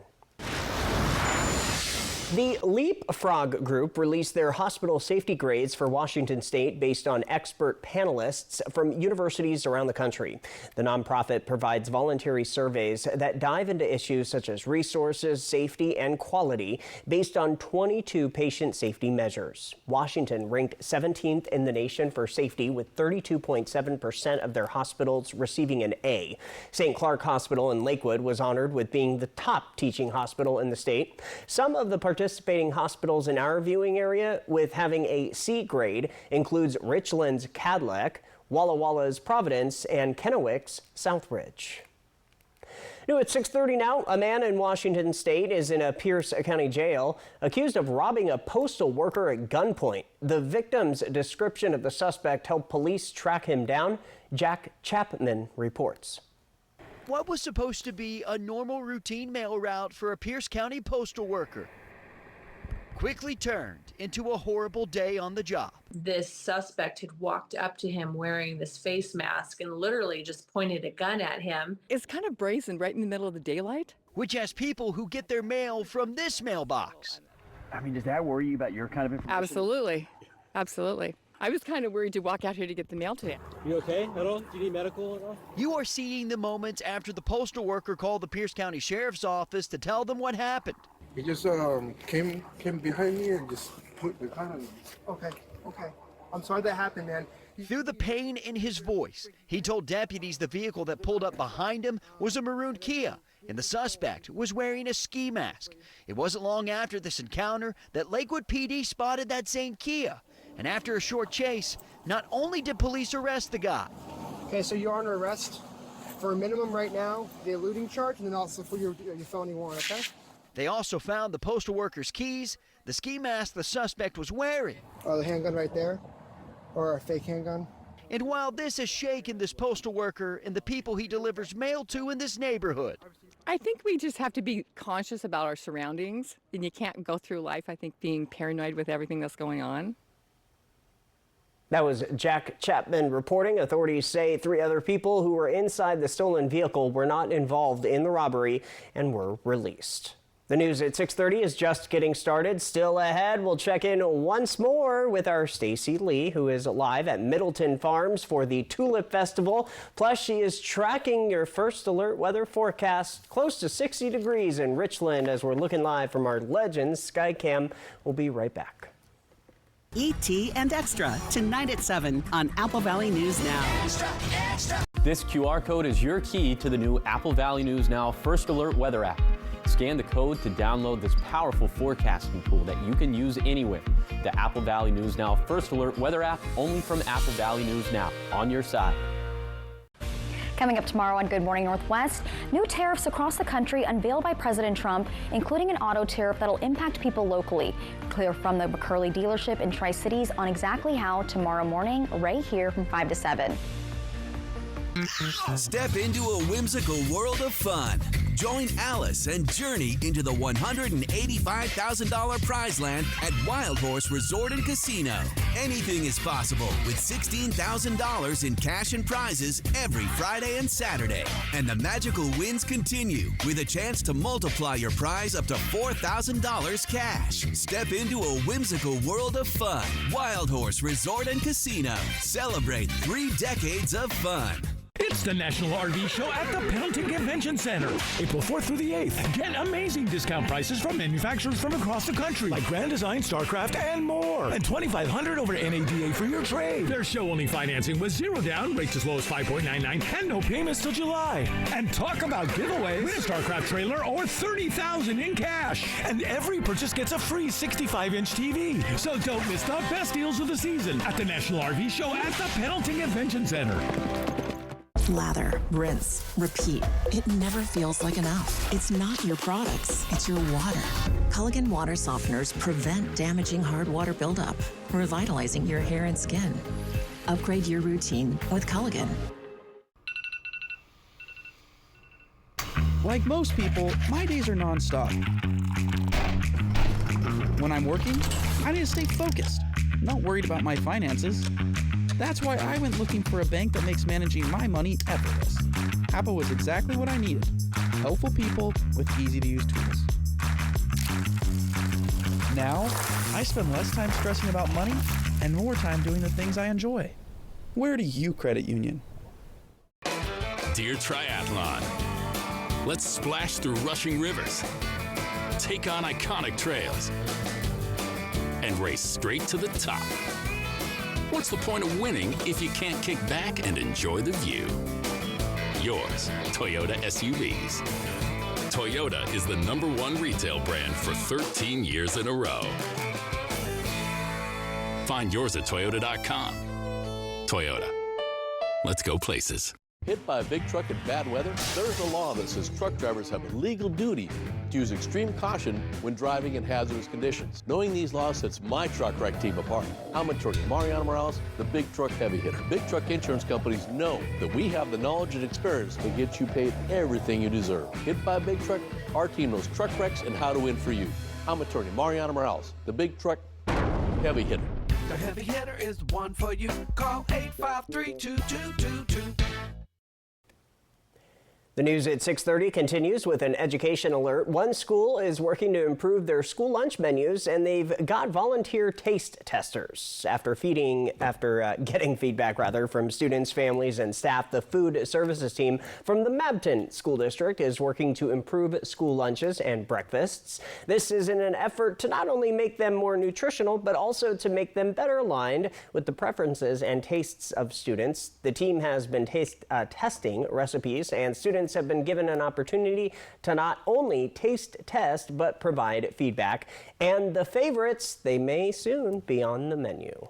The Leapfrog Group released their hospital safety grades for Washington State based on expert panelists from universities around the country. The nonprofit provides voluntary surveys that dive into issues such as resources, safety, and quality based on 22 patient safety measures. Washington ranked 17th in the nation for safety, with 32.7% of their hospitals receiving an A. St. Clark Hospital in Lakewood was honored with being the top teaching hospital in the state. Some of the participating hospitals in our viewing area with having a C grade includes Richland's Cadillac, Walla Walla's Providence, and Kennewick's Southridge. New at 6:30 now, a man in Washington State is in a Pierce County jail accused of robbing a postal worker at gunpoint. The victim's description of the suspect helped police track him down. Jack Chapman reports. What was supposed to be a normal routine mail route for a Pierce County postal worker quickly turned into a horrible day on the job. This suspect had walked up to him wearing this face mask and literally just pointed a gun at him. It's kind of brazen, right in the middle of the daylight. Which has people who get their mail from this mailbox. I mean, does that worry you about your kind of information? Absolutely. Absolutely. I was kind of worried to walk out here to get the mail today. You okay at all? Do you need medical at all? You are seeing the moments after the postal worker called the Pierce County Sheriff's Office to tell them what happened. He just came behind me and just put the gun on me. Okay. I'm sorry that happened, man. Through the pain in his voice, he told deputies the vehicle that pulled up behind him was a maroon Kia, and the suspect was wearing a ski mask. It wasn't long after this encounter that Lakewood PD spotted that same Kia. And after a short chase, not only did police arrest the guy. Okay, so you're under arrest for a minimum right now, the eluding charge, and then also for your felony warrant, okay? They also found the postal worker's keys, the ski mask the suspect was wearing. Oh, the handgun right there, or a fake handgun. And while this has shaken this postal worker and the people he delivers mail to in this neighborhood, I think we just have to be conscious about our surroundings, and you can't go through life, I think, being paranoid with everything that's going on. That was Jack Chapman reporting. Authorities say 3 other people who were inside the stolen vehicle were not involved in the robbery and were released. The news at 6:30 is just getting started. Still ahead, we'll check in once more with our Stacy Lee, who is live at Middleton Farms for the Tulip Festival. Plus, she is tracking your first alert weather forecast, close to 60 degrees in Richland, as we're looking live from our Legends Skycam. We'll be right back. E.T. and Extra, tonight at 7 on Apple Valley News Now. Extra, extra. This QR code is your key to the new Apple Valley News Now First Alert weather app. Scan the code to download this powerful forecasting tool that you can use anywhere. The Apple Valley News Now First Alert weather app, only from Apple Valley News Now, on your side. Coming up tomorrow on Good Morning Northwest, new tariffs across the country unveiled by President Trump, including an auto tariff that'll impact people locally. Clear from the McCurley dealership in Tri-Cities on exactly how tomorrow morning, right here from 5 to 7. Step into a whimsical world of fun. Join Alice and journey into the $185,000 prize land at Wild Horse Resort and Casino. Anything is possible with $16,000 in cash and prizes every Friday and Saturday. And the magical wins continue with a chance to multiply your prize up to $4,000 cash. Step into a whimsical world of fun. Wild Horse Resort and Casino. Celebrate 3 decades of fun. It's the National RV Show at the Pendleton Convention Center, April 4th through the 8th. Get amazing discount prices from manufacturers from across the country, like Grand Design, StarCraft, and more. And $2,500 over NADA for your trade. There's show-only financing with 0 down, rates as low as 5.99, and no payments till July. And talk about giveaways. Win a StarCraft trailer or $30,000 in cash. And every purchase gets a free 65-inch TV. So don't miss the best deals of the season at the National RV Show at the Pendleton Convention Center. Lather, rinse, repeat. It never feels like enough. It's not your products, it's your water. Culligan water softeners prevent damaging hard water buildup, revitalizing your hair and skin. Upgrade your routine with Culligan. Like most people, my days are nonstop. When I'm working, I need to stay focused, not worried about my finances. That's why I went looking for a bank that makes managing my money effortless. Apple was exactly what I needed. Helpful people with easy-to-use tools. Now, I spend less time stressing about money and more time doing the things I enjoy. Where do you credit union? Dear Triathlon, let's splash through rushing rivers, take on iconic trails, and race straight to the top. What's the point of winning if you can't kick back and enjoy the view? Yours, Toyota SUVs. Toyota is the #1 retail brand for 13 years in a row. Find yours at Toyota.com. Toyota. Let's go places. Hit by a big truck in bad weather? There's a law that says truck drivers have a legal duty to use extreme caution when driving in hazardous conditions. Knowing these laws sets my truck wreck team apart. I'm attorney Mariano Morales, the Big Truck Heavy Hitter. Big truck insurance companies know that we have the knowledge and experience to get you paid everything you deserve. Hit by a big truck? Our team knows truck wrecks and how to win for you. I'm attorney Mariano Morales, the Big Truck Heavy Hitter. The Heavy Hitter is the one for you. Call 853-2222. The news at 6:30 continues with an education alert. One school is working to improve their school lunch menus, and they've got volunteer taste testers. After getting feedback from students, families, and staff, the food services team from the Mabton School District is working to improve school lunches and breakfasts. This is in an effort to not only make them more nutritional, but also to make them better aligned with the preferences and tastes of students. The team has been testing recipes, and students have been given an opportunity to not only taste test, but provide feedback. And the favorites, they may soon be on the menu.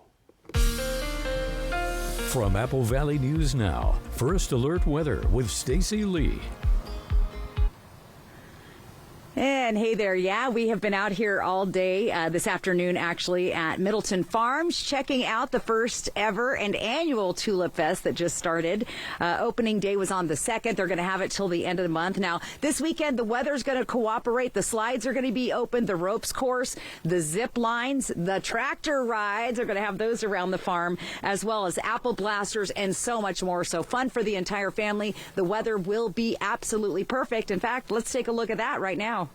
From Apple Valley News Now, First Alert Weather with Stacy Lee. And hey there, yeah, we have been out here all day this afternoon, actually, at Middleton Farms, checking out the first ever and annual Tulip Fest that just started. Opening day was on the 2nd. They're going to have it till the end of the month. Now, this weekend, the weather's going to cooperate. The slides are going to be open, the ropes course, the zip lines, the tractor rides are going to have those around the farm, as well as apple blasters and so much more. So fun for the entire family. The weather will be absolutely perfect. In fact, let's take a look at that right now.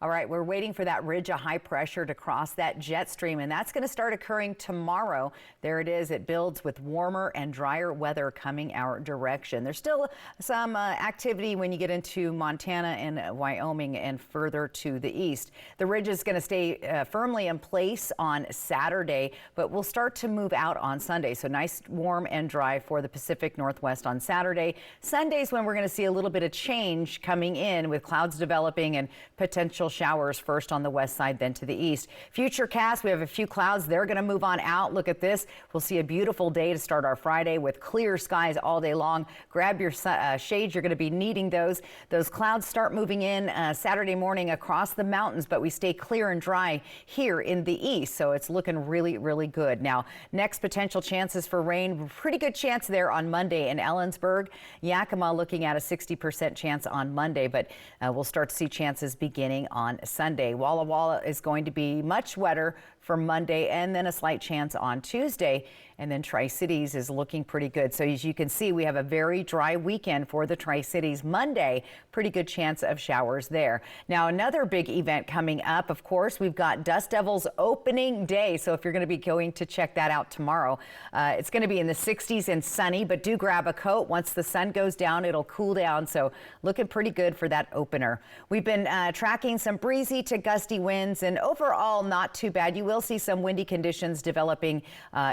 All right, we're waiting for that ridge of high pressure to cross that jet stream, and that's going to start occurring tomorrow. There it is. It builds with warmer and drier weather coming our direction. There's still some activity when you get into Montana and Wyoming and further to the east. The ridge is going to stay firmly in place on Saturday, but will start to move out on Sunday. So nice, warm and dry for the Pacific Northwest on Saturday. Sunday's when we're going to see a little bit of change coming in with clouds developing and potential showers first on the west side, then to the east. Futurecast, we have a few clouds. They're going to move on out. Look at this. We'll see a beautiful day to start our Friday with clear skies all day long. Grab your shades. You're going to be needing those. Those clouds start moving in Saturday morning across the mountains, but we stay clear and dry here in the east. So it's looking really, really good. Now, next potential chances for rain. Pretty good chance there on Monday in Ellensburg. Yakima looking at a 60% chance on Monday, but we'll start to see chances beginning on Sunday. Walla Walla is going to be much wetter for Monday, and then a slight chance on Tuesday. And then Tri-Cities is looking pretty good. So as you can see, we have a very dry weekend for the Tri-Cities. Monday, pretty good chance of showers there. Now, another big event coming up, of course, we've got Dust Devils opening day. So if you're going to be going to check that out tomorrow, it's going to be in the 60s and sunny, but do grab a coat. Once the sun goes down, it'll cool down. So looking pretty good for that opener. We've been tracking some some breezy to gusty winds, and overall not too bad. You will see some windy conditions developing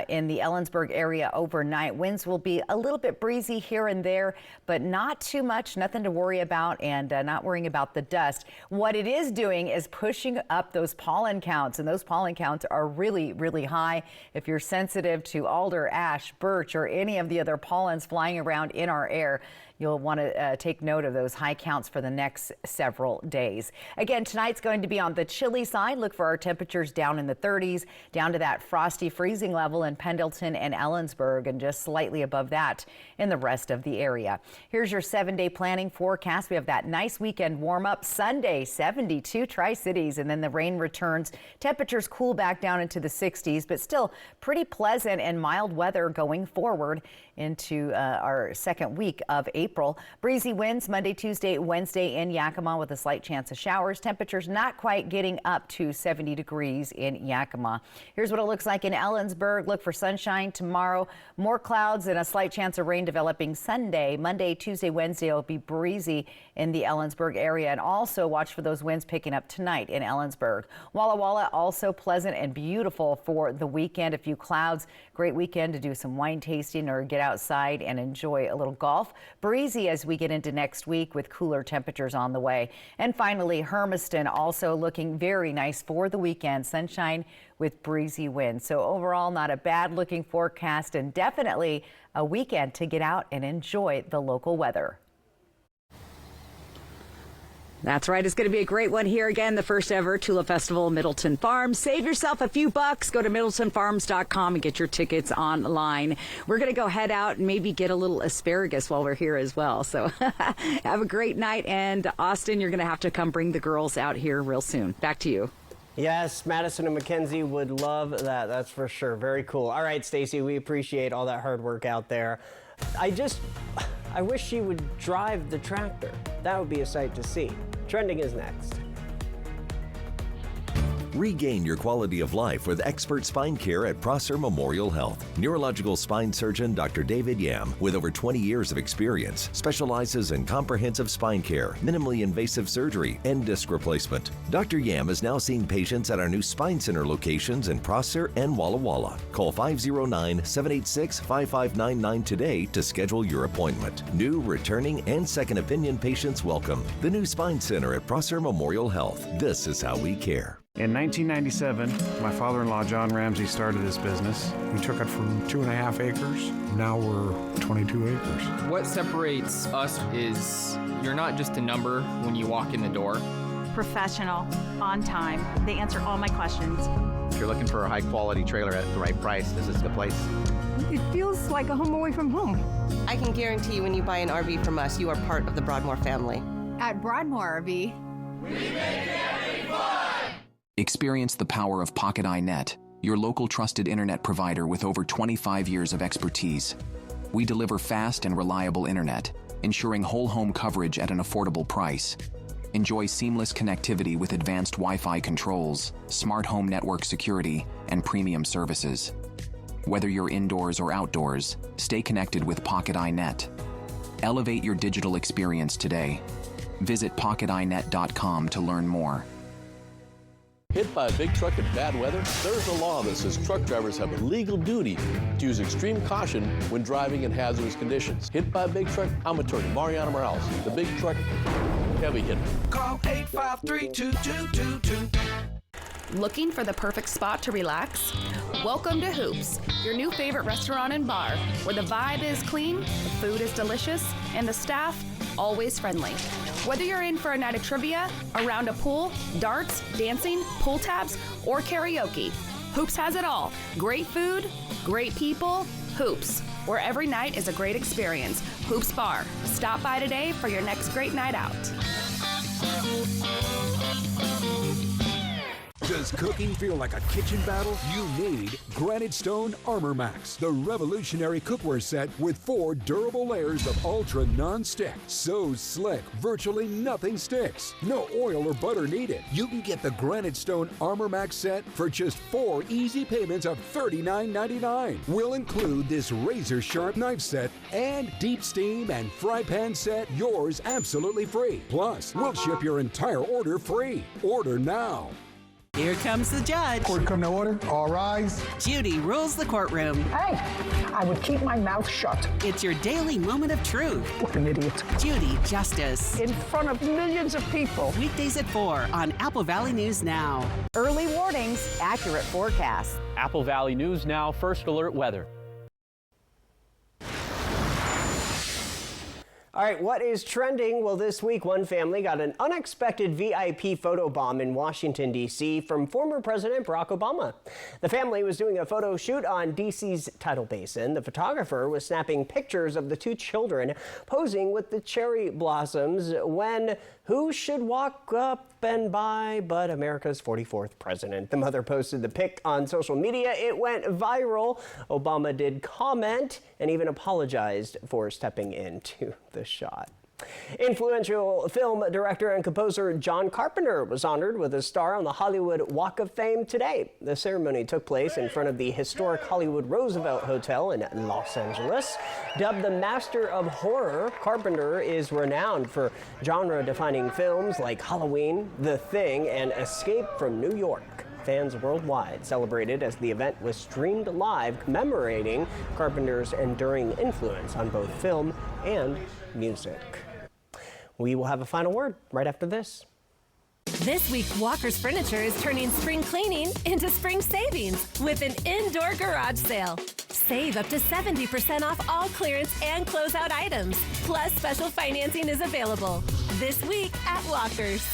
in the Ellensburg area overnight. Winds will be a little bit breezy here and there, but not too much, nothing to worry about, and not worrying about the dust. What it is doing is pushing up those pollen counts, and those pollen counts are really, really high. If you're sensitive to alder, ash, birch, or any of the other pollens flying around in our air, you'll want to take note of those high counts for the next several days. Again, tonight's going to be on the chilly side. Look for our temperatures down in the 30s, down to that frosty freezing level in Pendleton and Ellensburg, and just slightly above that in the rest of the area. Here's your 7-day planning forecast. We have that nice weekend warm up. Sunday, 72 Tri-Cities, and then the rain returns. Temperatures cool back down into the 60s, but still pretty pleasant and mild weather going forward into our second week of April. Breezy winds Monday, Tuesday, Wednesday in Yakima with a slight chance of showers. Temperatures not quite getting up to 70 degrees in Yakima. Here's what it looks like in Ellensburg. Look for sunshine tomorrow. More clouds and a slight chance of rain developing Sunday. Monday, Tuesday, Wednesday will be breezy in the Ellensburg area, and also watch for those winds picking up tonight in Ellensburg. Walla Walla also pleasant and beautiful for the weekend. A few clouds. Great weekend to do some wine tasting or get outside and enjoy a little golf. Breezy as we get into next week with cooler temperatures on the way. And finally, Hermiston also looking very nice for the weekend. Sunshine with breezy winds. So overall, not a bad looking forecast, and definitely a weekend to get out and enjoy the local weather. That's right. It's going to be a great one here again. The first ever Tulip Festival, Middleton Farms. Save yourself a few bucks. Go to middletonfarms.com and get your tickets online. We're going to go head out and maybe get a little asparagus while we're here as well. So have a great night. And Austin, you're going to have to come bring the girls out here real soon. Back to you. Yes, Madison and Mackenzie would love that. That's for sure. Very cool. All right, Stacy, we appreciate all that hard work out there. I wish she would drive the tractor. That would be a sight to see. Trending is next. Regain your quality of life with expert spine care at Prosser Memorial Health. Neurological spine surgeon Dr. David Yam, with over 20 years of experience, specializes in comprehensive spine care, minimally invasive surgery, and disc replacement. Dr. Yam is now seeing patients at our new Spine Center locations in Prosser and Walla Walla. Call 509-786-5599 today to schedule your appointment. New, returning, and second opinion patients welcome. The new Spine Center at Prosser Memorial Health. This is how we care. In 1997, my father-in-law, John Ramsey, started this business. We took it from 2.5 acres. Now we're 22 acres. What separates us is you're not just a number when you walk in the door. Professional, on time. They answer all my questions. If you're looking for a high-quality trailer at the right price, this is the place. It feels like a home away from home. I can guarantee when you buy an RV from us, you are part of the Broadmoor family. At Broadmoor RV, we make camping fun! Experience the power of Pocket iNet, your local trusted internet provider with over 25 years of expertise. We deliver fast and reliable internet, ensuring whole home coverage at an affordable price. Enjoy seamless connectivity with advanced Wi-Fi controls, smart home network security, and premium services. Whether you're indoors or outdoors, stay connected with Pocket iNet. Elevate your digital experience today. Visit pocketinet.com to learn more. Hit by a big truck in bad weather? There's a law that says truck drivers have a legal duty to use extreme caution when driving in hazardous conditions. Hit by a big truck? I'm attorney Mariano Morales, the big truck heavy hitter. Call 853-2222. Looking for the perfect spot to relax? Welcome to Hoops, your new favorite restaurant and bar, where the vibe is clean, the food is delicious, and the staff always friendly. Whether you're in for a night of trivia, a round of pool, darts, dancing, pull tabs, or karaoke, Hoops has it all. Great food, great people, Hoops, where every night is a great experience. Hoops Bar. Stop by today for your next great night out. Does cooking feel like a kitchen battle? You need Granite Stone Armor Max, the revolutionary cookware set with 4 durable layers of ultra non-stick. So slick, virtually nothing sticks. No oil or butter needed. You can get the Granite Stone Armor Max set for just 4 easy payments of $39.99. We'll include this razor-sharp knife set and deep steam and fry pan set, yours absolutely free. Plus, we'll ship your entire order free. Order now. Here comes the judge. Court come to order. All rise. Judy rules the courtroom. Hey, I would keep my mouth shut. It's your daily moment of truth. What an idiot. Judy Justice. In front of millions of people. Weekdays at 4 on Apple Valley News Now. Early warnings, accurate forecasts. Apple Valley News Now First Alert Weather. All right, what is trending? Well, this week, one family got an unexpected VIP photo bomb in Washington, D.C. from former President Barack Obama. The family was doing a photo shoot on D.C.'s Tidal Basin. The photographer was snapping pictures of the 2 children posing with the cherry blossoms when who should walk up and by but America's 44th president. The mother posted the pic on social media. It went viral. Obama did comment and even apologized for stepping into the shot. Influential film director and composer John Carpenter was honored with a star on the Hollywood Walk of Fame today. The ceremony took place in front of the historic Hollywood Roosevelt Hotel in Los Angeles. Dubbed the Master of Horror, Carpenter is renowned for genre-defining films like Halloween, The Thing, and Escape from New York. Fans worldwide celebrated as the event was streamed live, commemorating Carpenter's enduring influence on both film and music. We will have a final word right after this. This week, Walker's Furniture is turning spring cleaning into spring savings with an indoor garage sale. Save up to 70% off all clearance and closeout items. Plus, special financing is available this week at Walker's.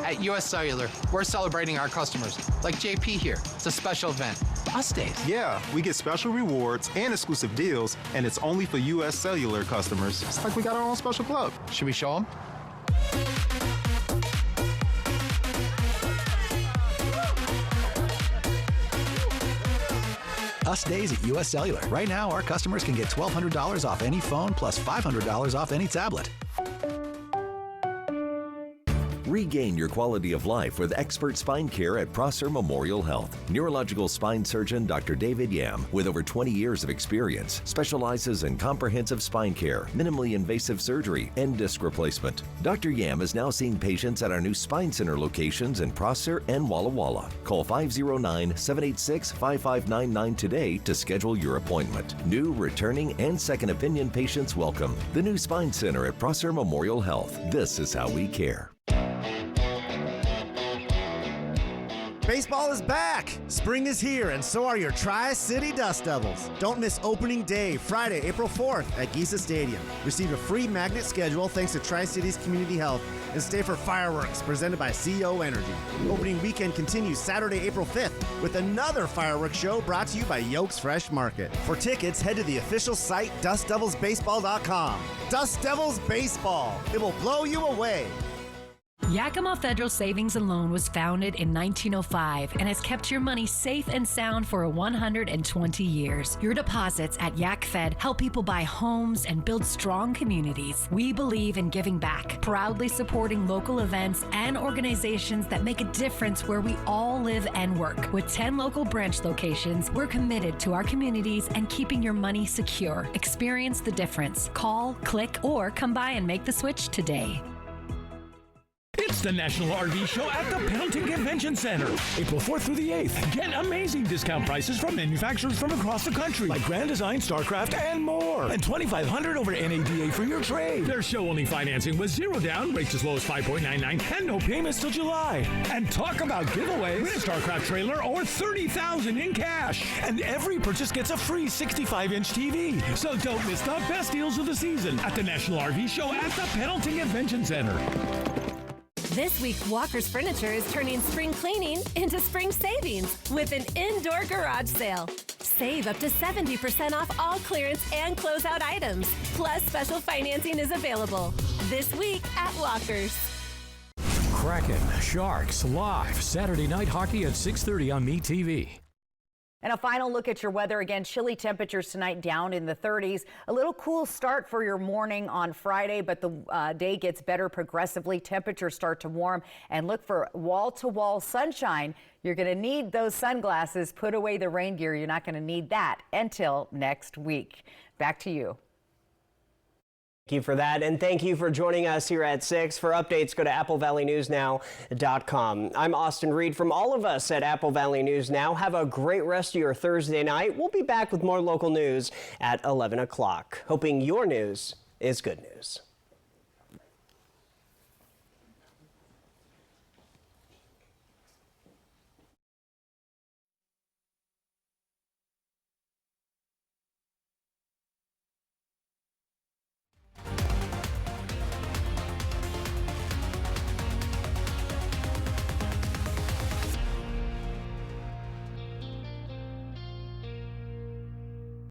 At US Cellular, we're celebrating our customers, like JP here. It's a special event. Us days. Yeah, we get special rewards and exclusive deals, and it's only for US Cellular customers. It's like we got our own special club. Should we show them? Us days at US Cellular. Right now, our customers can get $1,200 off any phone plus $500 off any tablet. Regain your quality of life with expert spine care at Prosser Memorial Health. Neurological spine surgeon Dr. David Yam, with over 20 years of experience, specializes in comprehensive spine care, minimally invasive surgery, and disc replacement. Dr. Yam is now seeing patients at our new Spine Center locations in Prosser and Walla Walla. Call 509-786-5599 today to schedule your appointment. New, returning, and second opinion patients welcome. The new Spine Center at Prosser Memorial Health. This is how we care. Baseball is back! Spring is here, and so are your Tri-City Dust Devils. Don't miss opening day, Friday, April 4th at Giza Stadium. Receive a free magnet schedule thanks to Tri-Cities Community Health, and stay for fireworks presented by CO Energy. Opening weekend continues Saturday, April 5th with another fireworks show brought to you by Yolks Fresh Market. For tickets, head to the official site, DustDevilsBaseball.com. Dust Devils Baseball. It will blow you away. Yakima Federal Savings and Loan was founded in 1905 and has kept your money safe and sound for 120 years. Your deposits at YakFed help people buy homes and build strong communities. We believe in giving back, proudly supporting local events and organizations that make a difference where we all live and work. With 10 local branch locations, we're committed to our communities and keeping your money secure. Experience the difference. Call, click, or come by and make the switch today. It's the National RV Show at the Pendleton Convention Center, April 4th through the 8th. Get amazing discount prices from manufacturers from across the country, like Grand Design, StarCraft, and more. And $2,500 over NADA for your trade. There's show-only financing with zero down, rates as low as 5.99, and no payments till July. And talk about giveaways. Win a StarCraft trailer or $30,000 in cash. And every purchase gets a free 65-inch TV. So don't miss the best deals of the season at the National RV Show at the Pendleton Convention Center. This week, Walker's Furniture is turning spring cleaning into spring savings with an indoor garage sale. Save up to 70% off all clearance and closeout items. Plus, special financing is available this week at Walker's. Kraken, Sharks, live Saturday night hockey at 6:30 on MeTV. And a final look at your weather again. Chilly temperatures tonight down in the 30s. A little cool start for your morning on Friday, but the day gets better progressively. Temperatures start to warm, and look for wall-to-wall sunshine. You're going to need those sunglasses. Put away the rain gear. You're not going to need that until next week. Back to you. Thank you for that, and thank you for joining us here at 6. For updates, go to AppleValleyNewsNow.com. I'm Austin Reed. From all of us at Apple Valley News Now, have a great rest of your Thursday night. We'll be back with more local news at 11 o'clock. Hoping your news is good news.